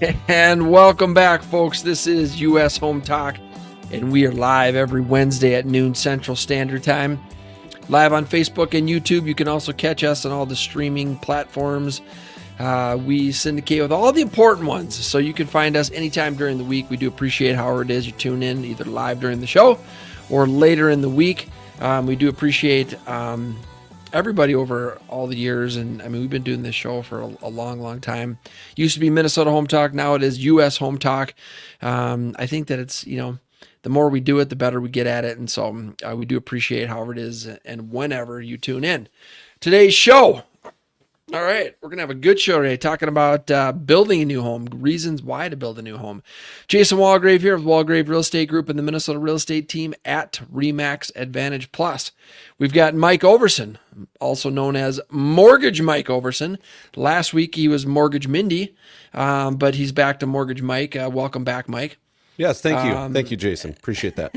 And welcome back, folks. This is US Home Talk, and we are live every Wednesday at noon Central Standard Time. Live on Facebook and YouTube. You can also catch us on all the streaming platforms. We syndicate with all the important ones, so you can find us anytime during the week. We do appreciate however it is you tune in, either live during the show or later in the week. We do appreciate everybody over all the years, and I mean, we've been doing this show for a long time. Used to be Minnesota Home Talk, now it is US Home Talk. I think that it's, the more we do it, the better we get at it, and so we do appreciate however it is and whenever you tune in. Today's show, all right, we're gonna have a good show today, talking about building a new home, reasons why to build a new home. Jason Walgrave here with Walgrave Real Estate Group and the Minnesota Real Estate Team at Remax Advantage Plus. We've got Mike Overson, also known as Mortgage Mike Overson. Last week he was Mortgage Mindy, but he's back to Mortgage Mike. Welcome back, Mike. Yes, thank you. Thank you, Jason. Appreciate that.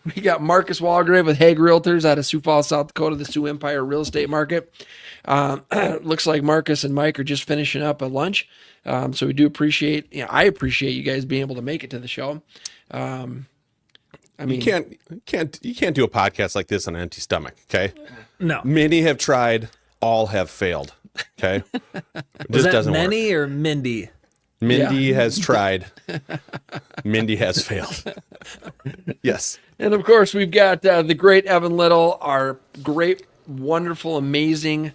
We got Marcus Walgrave with Hague Realtors out of Sioux Falls, South Dakota, the Sioux Empire Real Estate Market. Looks like Marcus and Mike are just finishing up a lunch. So we do appreciate, I appreciate you guys being able to make it to the show. I mean, you can't do a podcast like this on an empty stomach. Okay. No. Many have tried, all have failed. Okay. Was that doesn't Manny work. or Mindy? Mindy has tried. Mindy has failed. Yes. And of course, we've got the great Evan Little, our great, wonderful, amazing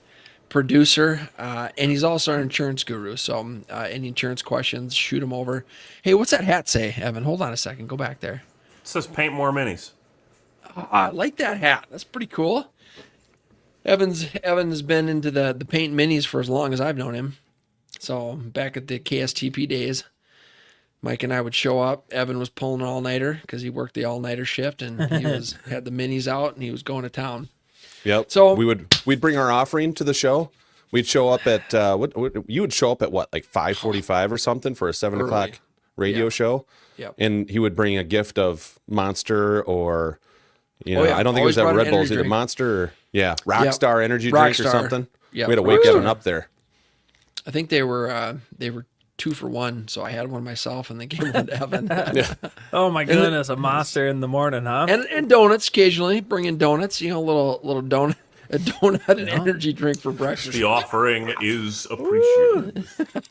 producer, and he's also our insurance guru. So any insurance questions, shoot him over. Hey, what's that hat say, Evan? Hold on a second. Go back there. It says paint more minis. I like that hat. That's pretty cool. Evan has been into the paint minis for as long as I've known him. So back at the KSTP days, Mike and I would show up. Evan was pulling an all-nighter because he worked the all-nighter shift, and he had the minis out, and he was going to town. Yep. So we'd bring our offering to the show. We'd show up at you would show up at what, like 5:45 or something for a 7 o'clock radio show. Yep. And he would bring a gift of Monster or I don't think it was Always that brought Red an Bulls, energy either drink. Monster or Rockstar energy drink or Rockstar. something. Yep. We had to wake Rockstar. Evan up there. I think they were 2 for 1, so I had one myself and then gave one to Evan. Oh my goodness, a monster in the morning, huh? And donuts occasionally. Bring in donuts. A little donut. A donut and energy drink for breakfast. The offering is appreciated.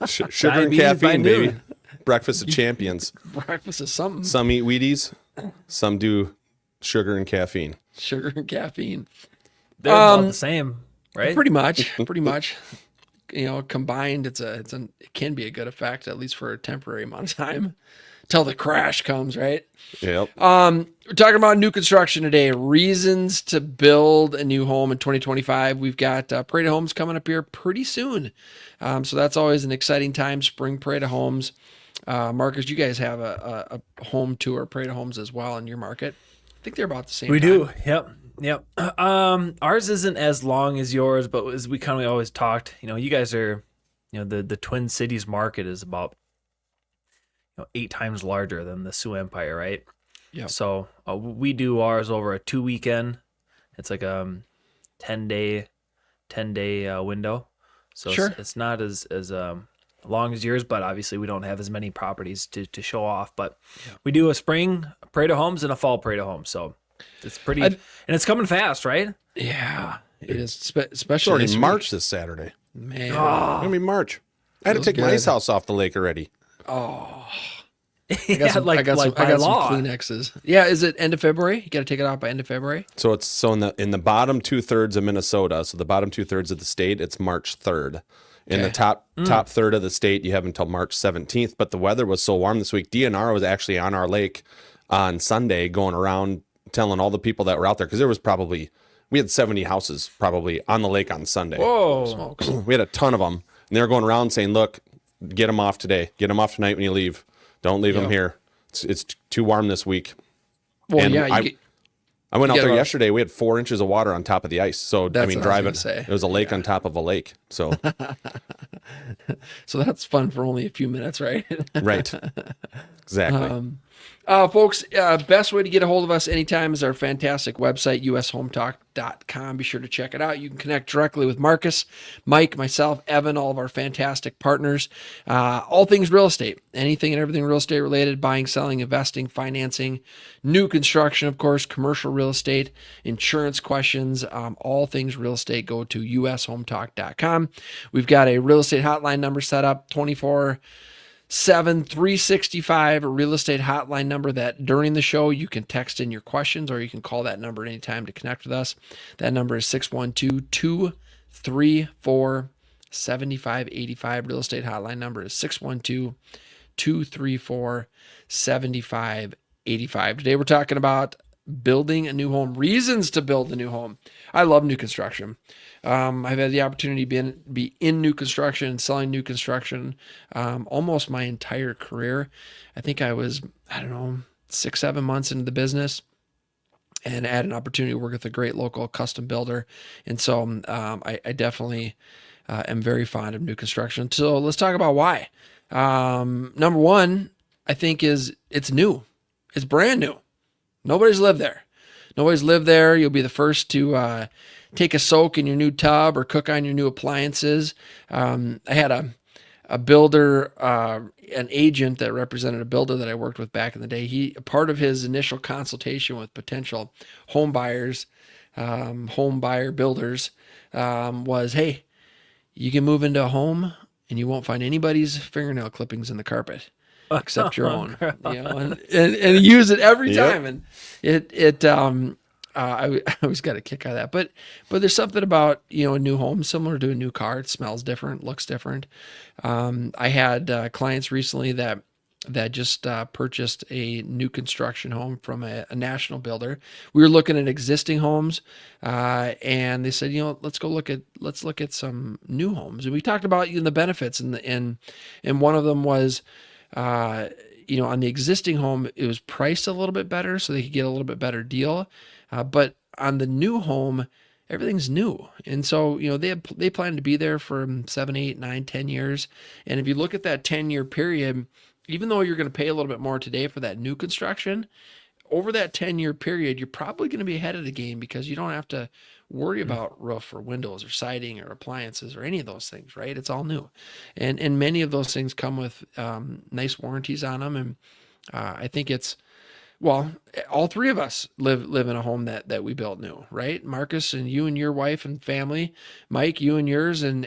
Sugar and Diabetes by caffeine, baby. noon. Breakfast of champions. Breakfast is something. Some eat Wheaties, some do sugar and caffeine. Sugar and caffeine. They're about the same, right? Pretty much. Combined, it can be a good effect, at least for a temporary amount of time, till the crash comes, right? Yep. We're talking about new construction today. Reasons to build a new home in 2025. We've got Parade of Homes coming up here pretty soon, so that's always an exciting time. Spring Parade of Homes. Marcus, you guys have a home tour Parade of Homes as well in your market. I think they're about the same. We time. do. Yep. Ours isn't as long as yours, but as we kind of always talked, you guys are, the Twin Cities market is about 8 times larger than the Sioux Empire, right? Yeah. So we do ours over a 2 weekend. It's like a 10-day window. So Sure. it's not as long as yours, but obviously we don't have as many properties to show off. But we do a spring Parade of Homes and a fall Parade of Homes. So it's pretty, and it's coming fast, right? Yeah, it is. It's Especially already this week. March this Saturday. Man. I mean, March. I had to Feels take my good. ice house off the lake already. I got some, by I got some law. Kleenexes. Yeah, is it end of February? You got to take it off by end of February. So it's in the bottom 2/3 of Minnesota. So the bottom 2/3 of the state, it's March 3rd. In the top third of the state, you have until March 17th. But the weather was so warm this week. DNR was actually on our lake on Sunday, going around telling all the people that were out there, because we had 70 houses probably on the lake on Sunday. Whoa. Smokes. We had a ton of them, and they were going around saying, "Look, get them off today. Get them off tonight when you leave. Don't leave them here. It's too warm this week." Well, And yeah, I went out get there off. yesterday. We had 4 inches of water on top of the ice. So That's I mean, what I was driving, gonna say. it was a lake on top of a lake. So so that's fun for only a few minutes, right? right, exactly. Folks, best way to get a hold of us anytime is our fantastic website, USHometalk.com. ushometalk.com. Be sure to check it out. You can connect directly with Marcus, Mike, myself, Evan, all of our fantastic partners. All things real estate, anything and everything real estate related, buying, selling, investing, financing, new construction, of course, commercial real estate, insurance questions, all things real estate. Go to ushometalk.com. We've got a real estate hotline number set up 24/7, 365, a real estate hotline number that during the show you can text in your questions, or you can call that number anytime to connect with us. That number is 612-234-7585. Real estate hotline number is 612-234-7585. Today we're talking about building a new home, reasons to build a new home. I love new construction. I've had the opportunity to be in new construction and selling new construction almost my entire career. I think I was, 6-7 months into the business, and I had an opportunity to work with a great local custom builder. And so I definitely am very fond of new construction. So let's talk about why. Number one, I think, is it's new. It's brand new. Nobody's lived there. You'll be the first to take a soak in your new tub or cook on your new appliances. I had a builder, an agent that represented a builder that I worked with back in the day. Part of his initial consultation with potential home buyer builders was, hey, you can move into a home and you won't find anybody's fingernail clippings in the carpet except your own, and use it every time. And I always got a kick out of that, but there's something about, a new home similar to a new car. It smells different, looks different. I had clients recently that just purchased a new construction home from a national builder. We were looking at existing homes, and they said, let's look at some new homes. And we talked about the benefits, and one of them was, on the existing home, it was priced a little bit better, so they could get a little bit better deal. But on the new home, everything's new. And so, they plan to be there for 7, 8, 9, 10 years. And if you look at that 10-year period, even though you're going to pay a little bit more today for that new construction, over that 10-year period, you're probably going to be ahead of the game because you don't have to worry about roof or windows or siding or appliances or any of those things, right? It's all new. And many of those things come with nice warranties on them. And I think all three of us live in a home that we built new, right? Marcus, and you and your wife and family, Mike, you and yours, and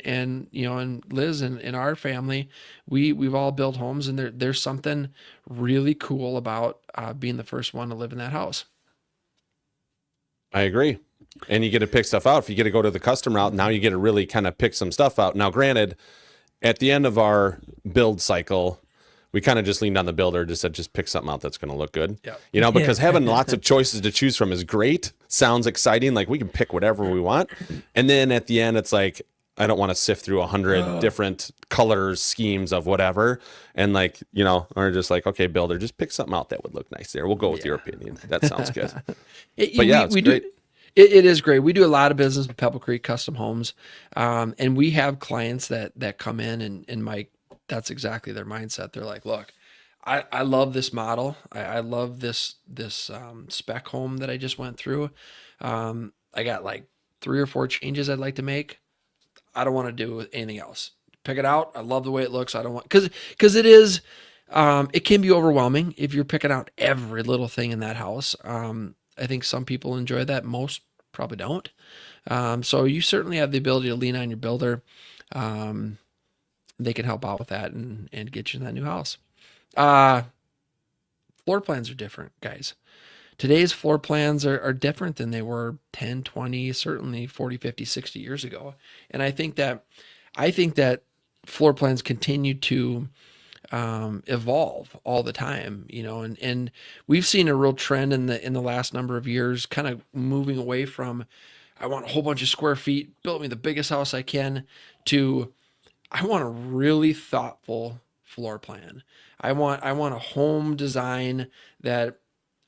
Liz and our family, we've all built homes, and there's something really cool about being the first one to live in that house. I agree. And you get to pick stuff out. If you get to go to the custom route, now you get to really kind of pick some stuff out. Now, granted, at the end of our build cycle, we kind of just leaned on the builder, just said, just pick something out that's going to look good. Yeah. Because having lots of choices to choose from is great. Sounds exciting. Like, we can pick whatever we want. And then at the end, it's like, I don't want to sift through 100 different colors, schemes of whatever. And or just like, okay, builder, just pick something out that would look nice there. We'll go with your opinion. That sounds good. It's great. It is great. We do a lot of business with Pebble Creek Custom Homes. And we have clients that come in, and Mike, that's exactly their mindset. They're like, look, I love this model. I love this spec home that I just went through. I got like 3 or 4 changes I'd like to make. I don't want to do anything else. Pick it out. I love the way it looks. I don't want, because it is, it can be overwhelming if you're picking out every little thing in that house. I think some people enjoy that. Most probably don't. So you certainly have the ability to lean on your builder. They can help out with that and get you in that new house. Floor plans are different, guys. Today's floor plans are different than they were 10, 20, certainly 40, 50, 60 years ago. And I think that floor plans continue to evolve all the time, and we've seen a real trend in the last number of years, kind of moving away from, I want a whole bunch of square feet, build me the biggest house I can, to I want a really thoughtful floor plan. I want a home design that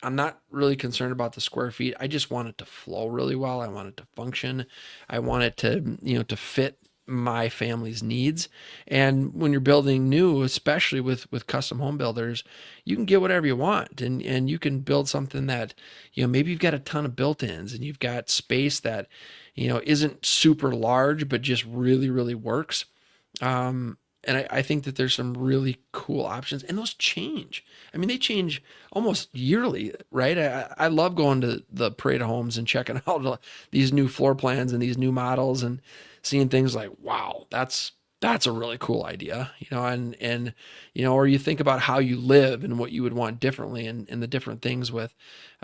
I'm not really concerned about the square feet. I just want it to flow really well. I want it to function. I want it to, to fit my family's needs. And when you're building new, especially with custom home builders, you can get whatever you want, and you can build something that, maybe you've got a ton of built-ins and you've got space that, isn't super large, but just really, really works. And I think that there's some really cool options, and those change. I mean, they change almost yearly, right? I love going to the Parade of Homes and checking out these new floor plans and these new models and seeing things like, wow, that's a really cool idea, and or you think about how you live and what you would want differently, and the different things with,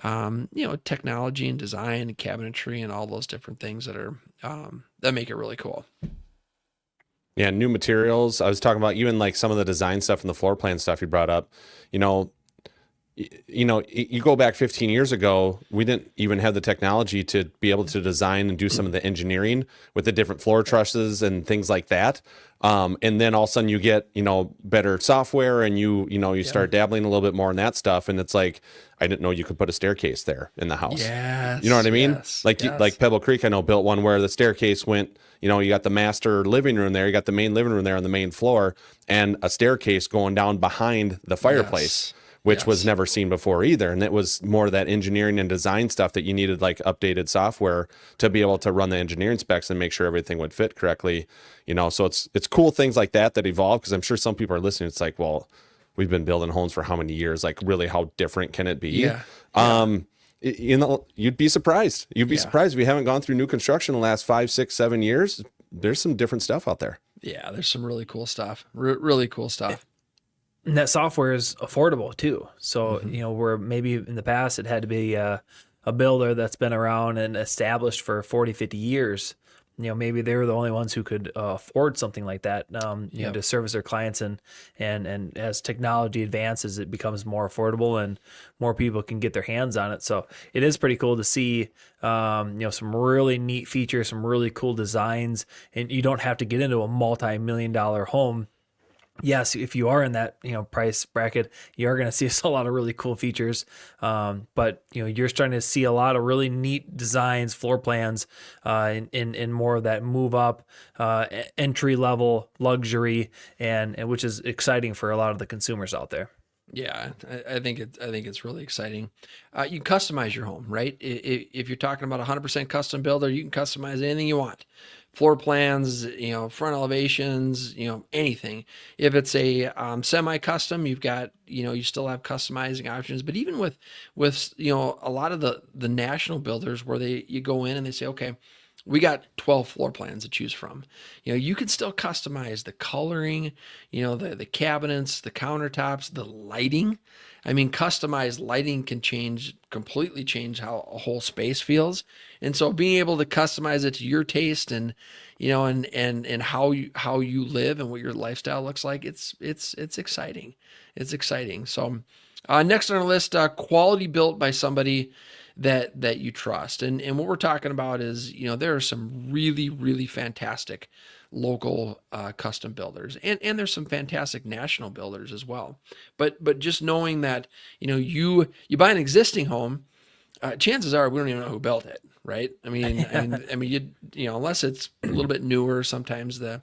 technology and design and cabinetry and all those different things that are, that make it really cool. Yeah, new materials. I was talking about even like some of the design stuff and the floor plan stuff you brought up. You go back 15 years ago, we didn't even have the technology to be able to design and do some of the engineering with the different floor trusses and things like that. And then all of a sudden you get, better software, and you start dabbling a little bit more in that stuff. And it's like, I didn't know you could put a staircase there in the house. Yes, you know what I mean? Yes, like Pebble Creek, I know, built one where the staircase went, you got the master living room there, you got the main living room there on the main floor, and a staircase going down behind the fireplace. Yes. Which was never seen before either. And it was more that engineering and design stuff that you needed, like updated software to be able to run the engineering specs and make sure everything would fit correctly. So it's cool things like that evolve, because I'm sure some people are listening. It's like, well, we've been building homes for how many years? Like, really, how different can it be? Yeah. You'd be surprised. You'd be surprised if you haven't gone through new construction in the last 5, 6, 7 years. There's some different stuff out there. Yeah, there's some really cool stuff. Really cool stuff. And that software is affordable too. So, where maybe in the past it had to be a builder that's been around and established for 40, 50 years, maybe they were the only ones who could afford something like that, to service their clients. And as technology advances, it becomes more affordable and more people can get their hands on it. So it is pretty cool to see, some really neat features, some really cool designs, and you don't have to get into a multi-million-dollar home. Yes, if you are in that price bracket, you are going to see a lot of really cool features. But you're starting to see a lot of really neat designs, floor plans, in more of that move up, entry level luxury, and which is exciting for a lot of the consumers out there. Yeah, I think it's really exciting. You can customize your home, right? If you're talking about 100% custom builder, you can customize anything you want. Floor plans, front elevations, anything. If it's a semi-custom, you've got, you still have customizing options. But even with a lot of the national builders, where you go in and they say, okay, we got 12 floor plans to choose from. You can still customize the coloring, the cabinets, the countertops, the lighting. I mean, customized lighting can completely change how a whole space feels. And so being able to customize it to your taste and, and how you live and what your lifestyle looks like, it's exciting. It's exciting. So next on our list, quality built by somebody that you trust. And what we're talking about is, there are some really, really fantastic local custom builders, and there's some fantastic national builders as well. But just knowing that, you buy an existing home, chances are we don't even know who built it, right? I mean, you unless it's a little bit newer, sometimes the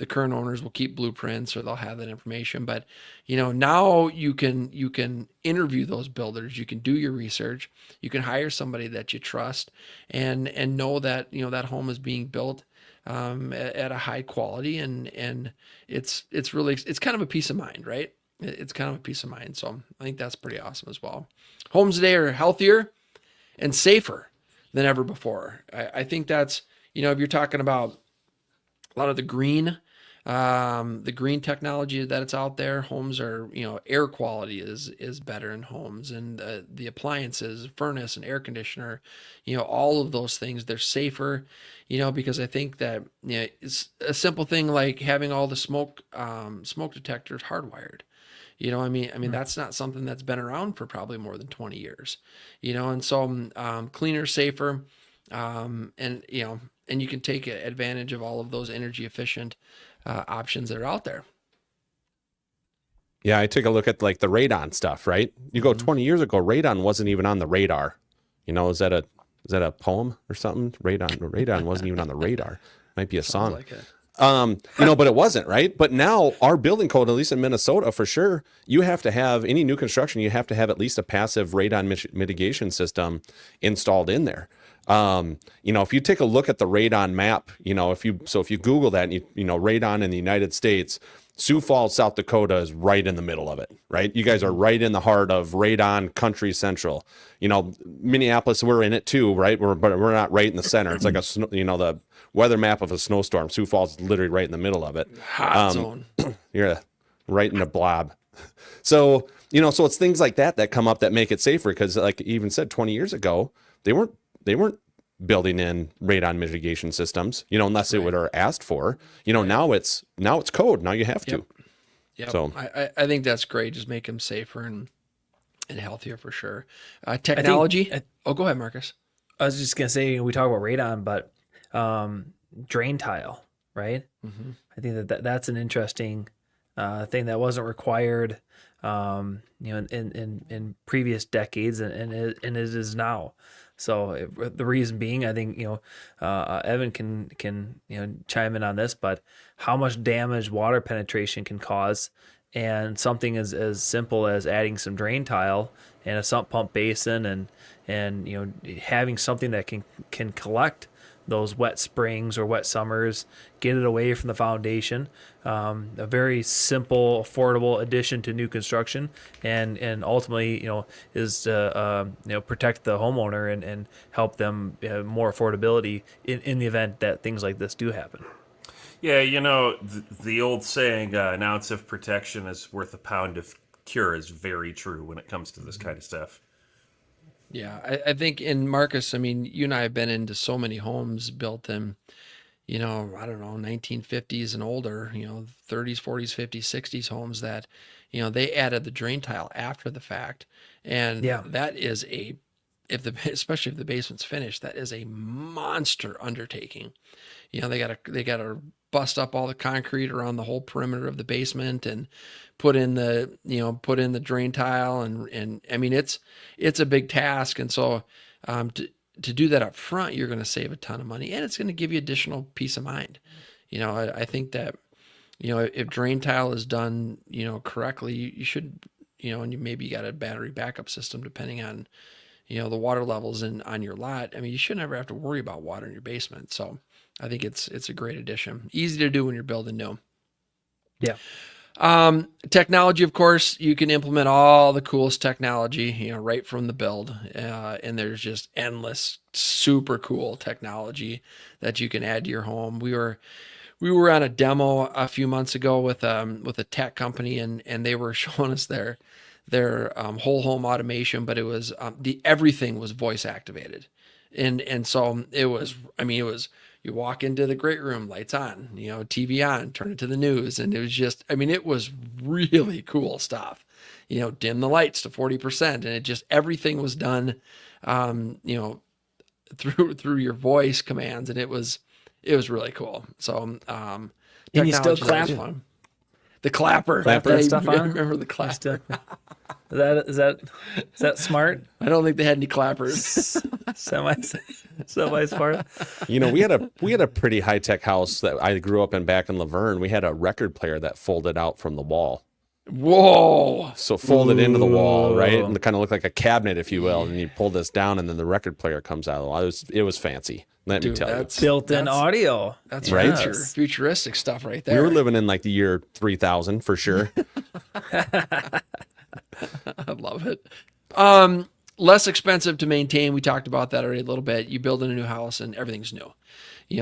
current owners will keep blueprints or they'll have that information. But, now you can interview those builders, you can do your research, you can hire somebody that you trust and know that, that home is being built at a high quality, and it's kind of a peace of mind, right? It's kind of a peace of mind. So I think that's pretty awesome as well. Homes today are healthier and safer than ever before. I think that's, if you're talking about a lot of the green technology that it's out there, homes are, air quality is better in homes, and the appliances, furnace and air conditioner, all of those things, they're safer, because I think that, it's a simple thing like having all the smoke detectors hardwired. I mean, that's not something that's been around for probably more than 20 years, and so, cleaner, safer, and you can take advantage of all of those energy efficient, options that are out there. Yeah. I take a look at like the radon stuff, right? You go 20 years ago, radon wasn't even on the radar. Is that a poem or something? Radon wasn't even on the radar. Might be a song. Like it. But it wasn't, right? But now our building code, at least in Minnesota, for sure, you have to have any new construction, you have to have at least a passive radon mitigation system installed in there. If you take a look at the radon map, if you Google that, and radon in the United States, Sioux Falls, South Dakota is right in the middle of it, right? You guys are right in the heart of radon country central. Minneapolis, we're in it too, right? But we're not right in the center. It's like the weather map of a snowstorm. Sioux Falls is literally right in the middle of it. Hot zone. You're right in the blob. So, so it's things like that come up that make it safer. Because like you even said 20 years ago, they weren't building in radon mitigation systems, unless it were asked for. Now it's code. Now you have to. Yep. So I think that's great. Just make them safer and healthier for sure. Technology. Go ahead, Marcus. I was just gonna say, we talk about radon, but drain tile, right? Mm-hmm. I think that's an interesting thing that wasn't required, in previous decades, and it is now. So the reason being, I think, Evan can chime in on this, but how much damage water penetration can cause, and something as simple as adding some drain tile and a sump pump basin and having something that can collect those wet springs or wet summers, get it away from the foundation. A very simple, affordable addition to new construction, and ultimately, is to protect the homeowner and help them more affordability in the event that things like this do happen. Yeah, the old saying, an ounce of protection is worth a pound of cure, is very true when it comes to this kind of stuff. Yeah, I think, in Marcus, I mean, you and I have been into so many homes built in, I don't know, 1950s and older, 30s, 40s, 50s, 60s homes that, they added the drain tile after the fact. And that is especially if the basement's finished, that is a monster undertaking. They gotta bust up all the concrete around the whole perimeter of the basement and put in the drain tile, and I mean it's a big task. And so to do that up front, you're going to save a ton of money, and it's going to give you additional peace of mind. I think that if drain tile is done correctly, you should, and maybe you got a battery backup system depending on the water levels on your lot. I mean, you shouldn't ever have to worry about water in your basement. So I think it's a great addition. Easy to do when you're building new. Yeah. Technology, of course, you can implement all the coolest technology, right from the build. And there's just endless, super cool technology that you can add to your home. We were on a demo a few months ago with a tech company, and they were showing us their whole home automation, but it was everything was voice activated. And so it was you walk into the great room, lights on, TV on, turn it to the news. And it was just, it was really cool stuff, dim the lights to 40%. And it just, everything was done, through your voice commands. And it was really cool. So, and you still clap. The clapper. That stuff on? Remember the clapper? Is that smart? I don't think they had any clappers. Semi smart. We had a pretty high tech house that I grew up in back in Laverne. We had a record player that folded out from the wall. Whoa! So folded into the wall, right, and it kind of looked like a cabinet, if you will. And you pull this down, and then the record player comes out of the wall. It was fancy. Let me tell you, built-in audio. That's right. Futuristic stuff right there. We were living in like the year 3000 for sure. I love it. Less expensive to maintain. We talked about that already a little bit. You build in a new house and everything's new.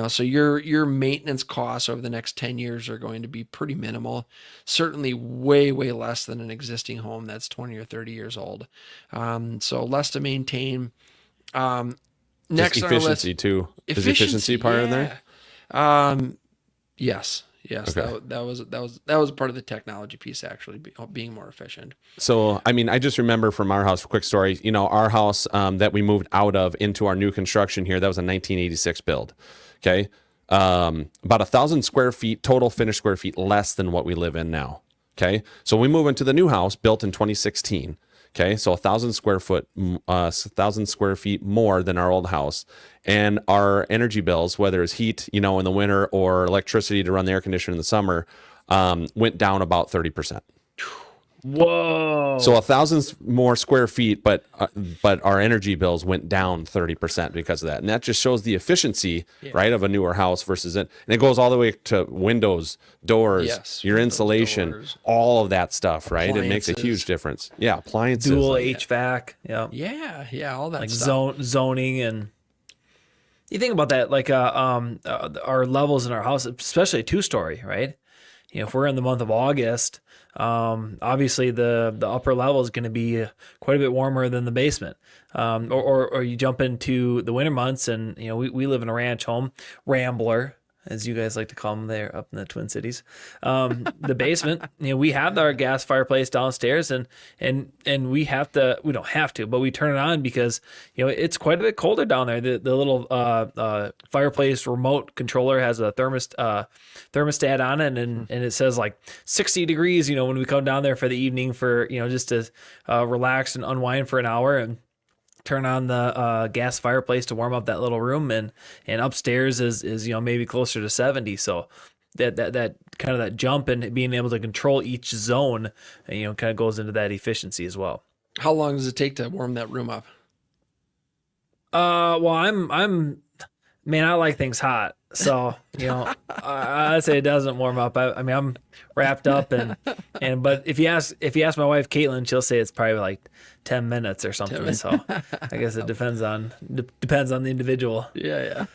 So your maintenance costs over the next 10 years are going to be pretty minimal. Certainly way, way less than an existing home that's 20 or 30 years old. So less to maintain. Next just efficiency too. Is the efficiency part in there? Yes. Okay. That was part of the technology piece, actually, being more efficient. So, I just remember from our house, quick story, our house that we moved out of into our new construction here, that was a 1986 build. Okay. About 1,000 square feet, total finished square feet, less than what we live in now. Okay. So we move into the new house built in 2016. Okay, so 1,000 square feet more than our old house, and our energy bills, whether it's heat, in the winter or electricity to run the air conditioner in the summer, went down about 30%. Whoa. So 1,000 more square feet, but our energy bills went down 30% because of that, and that just shows the efficiency, right, of a newer house versus it. And it goes all the way to windows, doors, your windows, insulation, doors. all of that stuff, right? It makes a Appliances. huge difference. Yeah, appliances, Dual like- HVAC. Yeah. Yeah, all that Like stuff. zoning, and you think about that, like our levels in our house, especially a 2-story, right? If we're in the month of August, obviously the upper level is going to be quite a bit warmer than the basement. Or you jump into the winter months, and we live in a ranch home, Rambler, as you guys like to call them there up in the Twin Cities. The basement, we have our gas fireplace downstairs, and we don't have to, but we turn it on because it's quite a bit colder down there. The little fireplace remote controller has a thermostat on it, and it says like 60 degrees, when we come down there for the evening for, just to relax and unwind for an hour, and turn on the gas fireplace to warm up that little room, and upstairs is maybe closer to 70. So that kind of that jump and being able to control each zone, kind of goes into that efficiency as well. How long does it take to warm that room up? Well, I'm man, I like things hot. So, I'd say it doesn't warm up. I mean, I'm wrapped up but if you ask my wife, Caitlin, she'll say it's probably like 10 minutes or something. So I guess it depends on the individual. Yeah.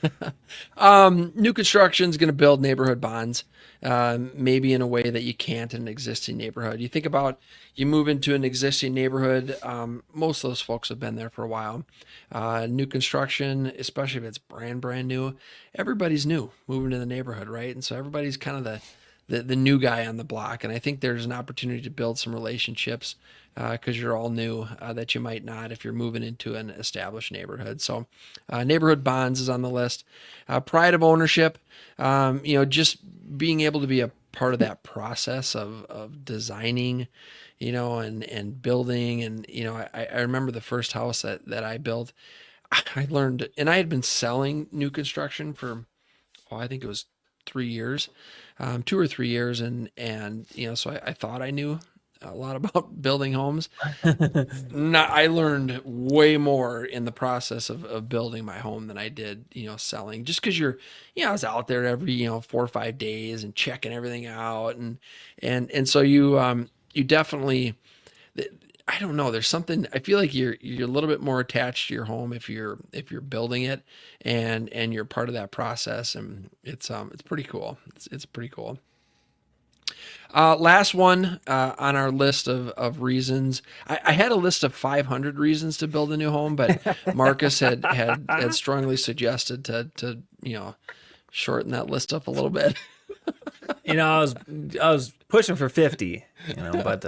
New construction is going to build neighborhood bonds, maybe in a way that you can't in an existing neighborhood. You think about, you move into an existing neighborhood, most of those folks have been there for a while. New construction, especially if it's brand new, everybody's new moving to the neighborhood, right? And so everybody's kind of the new guy on the block. And I think there's an opportunity to build some relationships because you're all new that you might not if you're moving into an established neighborhood. So neighborhood bonds is on the list. Pride of ownership, just being able to be a part of that process of designing, and building. And, I remember the first house that I built, I learned, and I had been selling new construction for, I think it was 3 years, 2 or 3 years. And so I thought I knew a lot about building homes. I learned way more in the process of building my home than I did, selling, just because I was out there every, 4 or 5 days and checking everything out. And so you definitely, I don't know, there's something, I feel like you're a little bit more attached to your home if you're building it and you're part of that process. And it's pretty cool. It's pretty cool. Last one on our list of reasons. I had a list of 500 reasons to build a new home, but Marcus had strongly suggested to shorten that list up a little bit. I was pushing for 50, but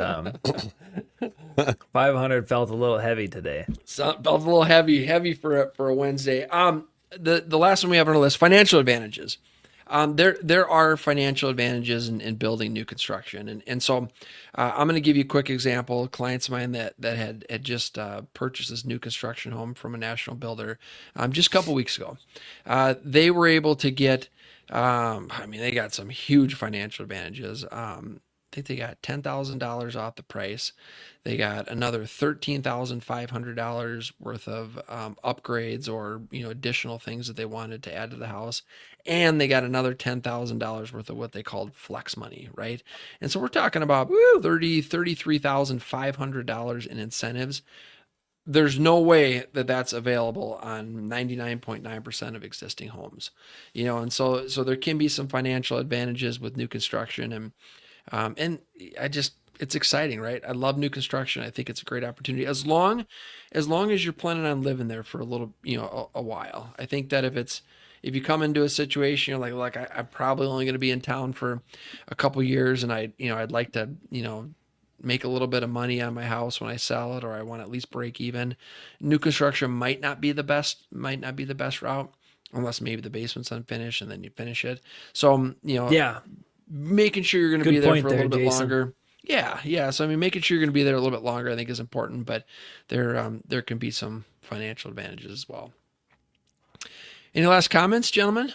500 felt a little heavy today. So felt a little heavy for a Wednesday. The last one we have on our list: financial advantages. There are financial advantages in building new construction. And so I'm going to give you a quick example. Clients of mine that had just purchased this new construction home from a national builder just a couple weeks ago. They were able to get, they got some huge financial advantages. I think they got $10,000 off the price. They got another $13,500 worth of upgrades or additional things that they wanted to add to the house, and they got another $10,000 worth of what they called flex money, right? And so we're talking about $33,500 in incentives. There's no way that that's available on 99.9% of existing homes, and so there can be some financial advantages with new construction, and it's exciting, right? I love new construction. I think it's a great opportunity as long as you're planning on living there for a little, a while. I think that if you come into a situation, you're like, I'm probably only going to be in town for a couple years, and I'd like to, make a little bit of money on my house when I sell it, or I want to at least break even. New construction might not be the best route, unless maybe the basement's unfinished and then you finish it. So, yeah, making sure you're going to be there for a little bit longer. Yeah. So I mean, making sure you're going to be there a little bit longer, I think, is important. But there can be some financial advantages as well. Any last comments, gentlemen?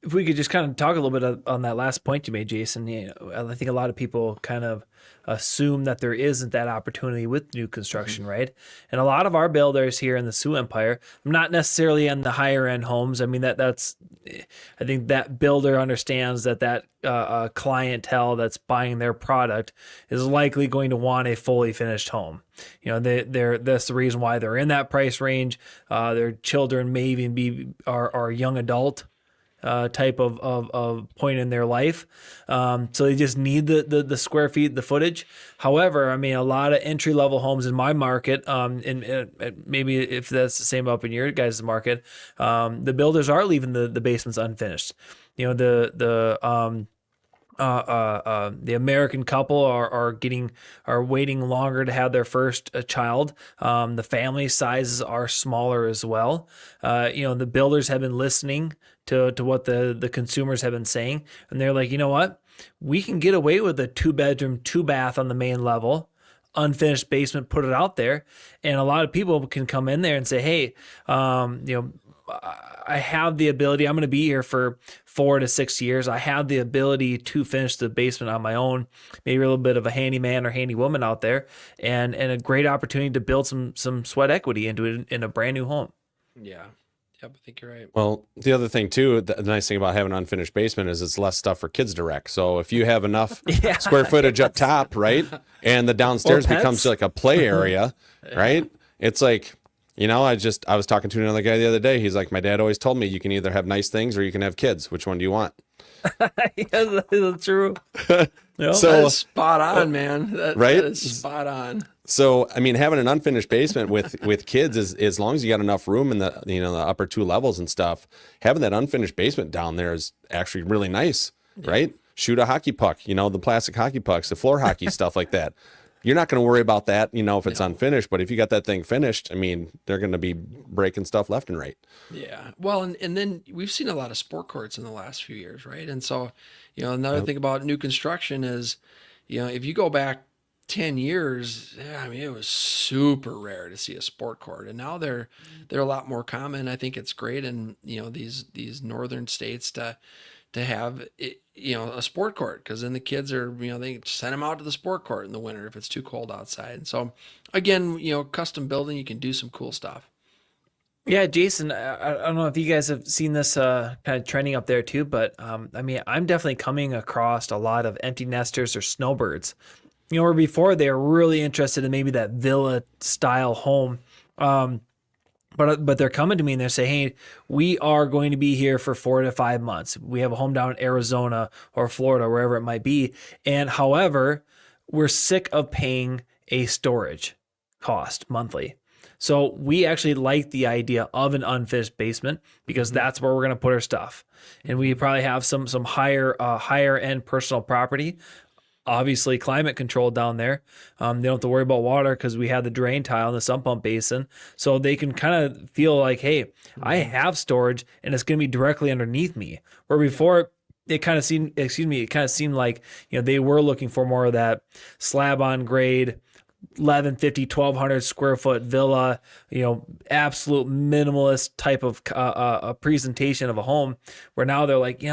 If we could just kind of talk a little bit on that last point you made, Jason, I think a lot of people kind of assume that there isn't that opportunity with new construction, right? And a lot of our builders here in the Sioux Empire, not necessarily on the higher end homes. I mean, that's I think that builder understands that clientele that's buying their product is likely going to want a fully finished home. That's the reason why they're in that price range. Their children may even be are young adult type of point in their life. So they just need the square feet, the footage. However, I mean, a lot of entry level homes in my market, and maybe if that's the same up in your guys' market, the builders are leaving the basements unfinished. The American couple are waiting longer to have their first child. The family sizes are smaller as well. The builders have been listening to what the consumers have been saying, and they're like, you know what, we can get away with a 2-bedroom, 2-bath on the main level, unfinished basement, put it out there, and a lot of people can come in there and say, hey, I have the ability. I'm going to be here for 4 to 6 years. I have the ability to finish the basement on my own. Maybe a little bit of a handyman or handy woman out there, and a great opportunity to build some sweat equity into it in a brand new home. Yeah. Yep, I think you're right. Well, the other thing too, the nice thing about having an unfinished basement is it's less stuff for kids to wreck. So if you have enough square footage up top, right, and the downstairs becomes like a play area, right? It's like, I was talking to another guy the other day. He's like, my dad always told me you can either have nice things or you can have kids. Which one do you want? Yeah, that's true. So that is spot on, man. Right? That is spot on. So, I mean, having an unfinished basement with kids is, as long as you got enough room in the the upper 2 levels and stuff, having that unfinished basement down there is actually really nice, right? Shoot a hockey puck, the plastic hockey pucks, the floor hockey stuff like that. You're not going to worry about that, if it's unfinished. But if you got that thing finished, I mean, they're going to be breaking stuff left and right. Yeah. Well, and then we've seen a lot of sport courts in the last few years, right? And so, another thing about new construction is, if you go back 10 years, I mean, it was super rare to see a sport court. And now they're a lot more common. I think it's great in, these northern states to have it, a sport court, because then the kids are, they send them out to the sport court in the winter if it's too cold outside. And so again, custom building, you can do some cool stuff. Yeah, Jason, I don't know if you guys have seen this kind of trending up there too, but I mean, I'm definitely coming across a lot of empty nesters or snowbirds. Where before they were really interested in maybe that villa style home. But they're coming to me and they're saying, hey, we are going to be here for 4 to 5 months. We have a home down in Arizona or Florida, wherever it might be. And however, we're sick of paying a storage cost monthly. So we actually like the idea of an unfinished basement because that's where we're going to put our stuff. And we probably have some higher end personal property. Obviously climate controlled down there. They don't have to worry about water because we have the drain tile in the sump pump basin. So they can kind of feel like, hey, I have storage and it's going to be directly underneath me. Where before it kind of seemed like, they were looking for more of that slab on grade, 1150, 1200 square foot villa, absolute minimalist type of a presentation of a home, where now they're like,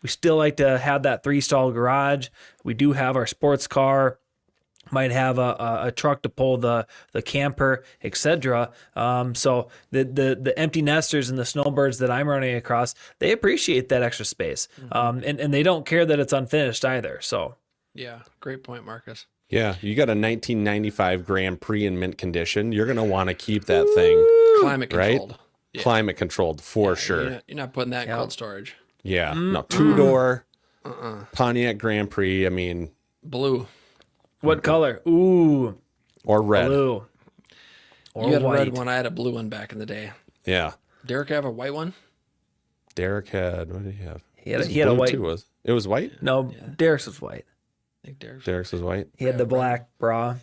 we still like to have that 3-stall garage. We do have our sports car, might have a truck to pull the camper, etc. So the empty nesters and the snowbirds that I'm running across, they appreciate that extra space. And they don't care that it's unfinished either. So yeah, great point, Marcus. Yeah, you got a 1995 Grand Prix in mint condition. You're going to want to keep that thing Climate controlled. right? Yeah. Climate controlled for sure. You're not putting that in cold storage. Yeah, no, 2-door Pontiac Grand Prix. I mean, blue. What color? Ooh, or red. blue. Or You had white. a red one. I had a blue one back in the day. Yeah. Derek have a white one? Derek had, what did he have? He had a Blue white. too, it was white? No, Derek's was white. I think Derek's Derek's was white. He had the black bra.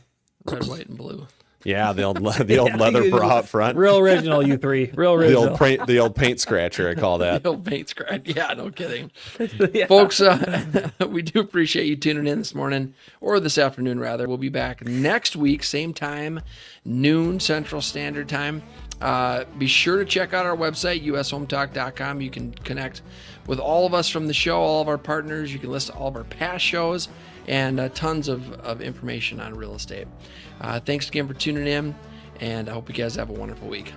red, white, and blue. Yeah, the old leather bra up front. Real original, you three. Real original. The old paint scratcher, I call that. The old paint scratch. Yeah, no kidding. Yeah. Folks, we do appreciate you tuning in this morning, or this afternoon, rather. We'll be back next week, same time, noon Central Standard Time. Be sure to check out our website, ushometalk.com. You can connect with all of us from the show, all of our partners. You can listen to all of our past shows and tons of information on real estate. Thanks again for tuning in, and I hope you guys have a wonderful week.